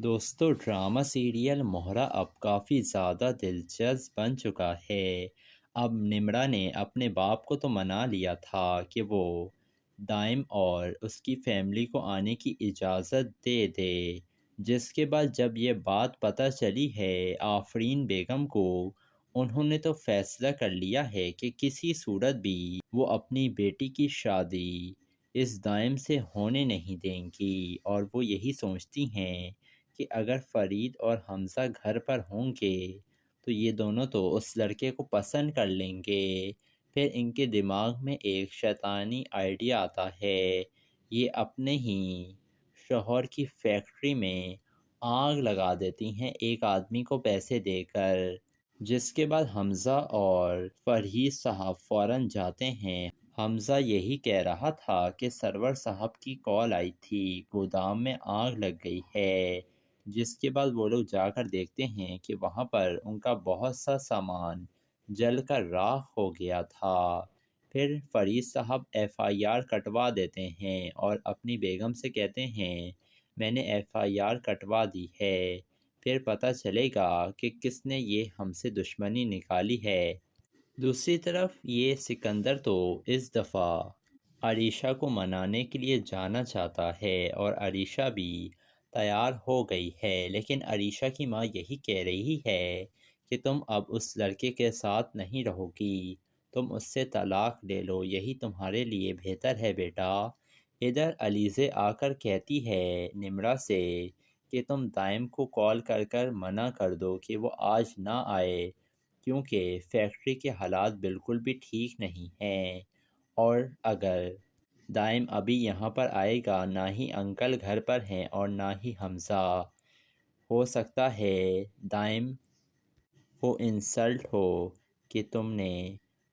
دوستو drama serial مہرہ اب کافی زیادہ دلچسپ بن چکا ہے۔ اب نمرا نے اپنے باپ کو تو منا لیا تھا کہ وہ دائم اور اس کی فیملی کو آنے کی اجازت دے دے، جس کے بعد جب یہ بات پتہ چلی ہے آفرین بیگم کو، انہوں نے تو فیصلہ کر لیا ہے کہ کسی صورت بھی وہ اپنی بیٹی کی شادی اس دائم سے ہونے نہیں دیں گی، اور وہ یہی سوچتی ہیں کہ اگر فرید اور حمزہ گھر پر ہوں گے تو یہ دونوں تو اس لڑکے کو پسند کر لیں گے۔ پھر ان کے دماغ میں ایک شیطانی آئیڈیا آتا ہے، یہ اپنے ہی شوہر کی فیکٹری میں آگ لگا دیتی ہیں ایک آدمی کو پیسے دے کر، جس کے بعد حمزہ اور فرید صاحب فوراً جاتے ہیں۔ حمزہ یہی کہہ رہا تھا کہ سرور صاحب کی کال آئی تھی، گودام میں آگ لگ گئی ہے، جس کے بعد وہ لوگ جا کر دیکھتے ہیں کہ وہاں پر ان کا بہت سا سامان جل کر راکھ ہو گیا تھا۔ پھر فرید صاحب ایف آئی آر کٹوا دیتے ہیں اور اپنی بیگم سے کہتے ہیں میں نے ایف آئی آر کٹوا دی ہے، پھر پتہ چلے گا کہ کس نے یہ ہم سے دشمنی نکالی ہے۔ دوسری طرف یہ سکندر تو اس دفعہ عریشہ کو منانے کے لیے جانا چاہتا ہے اور عریشہ بھی تیار ہو گئی ہے، لیکن عریشہ کی ماں یہی کہہ رہی ہے کہ تم اب اس لڑکے کے ساتھ نہیں رہو گی، تم اس سے طلاق لے لو، یہی تمہارے لیے بہتر ہے بیٹا۔ ادھر علیزے آ کر کہتی ہے نمرا سے کہ تم دائم کو کال کر کر منع کر دو کہ وہ آج نہ آئے، کیونکہ فیکٹری کے حالات بالکل بھی ٹھیک نہیں ہیں، اور اگر دائم ابھی یہاں پر آئے گا نہ ہی انکل گھر پر ہیں اور نہ ہی حمزہ، ہو سکتا ہے دائم کو انسلٹ ہو کہ تم نے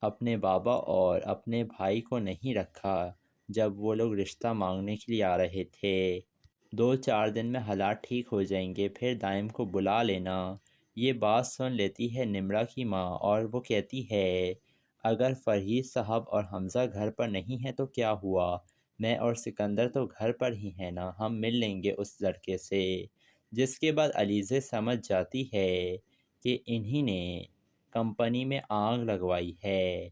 اپنے بابا اور اپنے بھائی کو نہیں رکھا جب وہ لوگ رشتہ مانگنے کے لیے آ رہے تھے۔ 2-4 دن میں حالات ٹھیک ہو جائیں گے، پھر دائم کو بلا لینا۔ یہ بات سن لیتی ہے نمرا کی ماں اور وہ کہتی ہے اگر فرید صاحب اور حمزہ گھر پر نہیں ہیں تو کیا ہوا، میں اور سکندر تو گھر پر ہی ہیں نا، ہم مل لیں گے اس لڑکے سے۔ جس کے بعد علیزے سمجھ جاتی ہے کہ انہی نے کمپنی میں آگ لگوائی ہے۔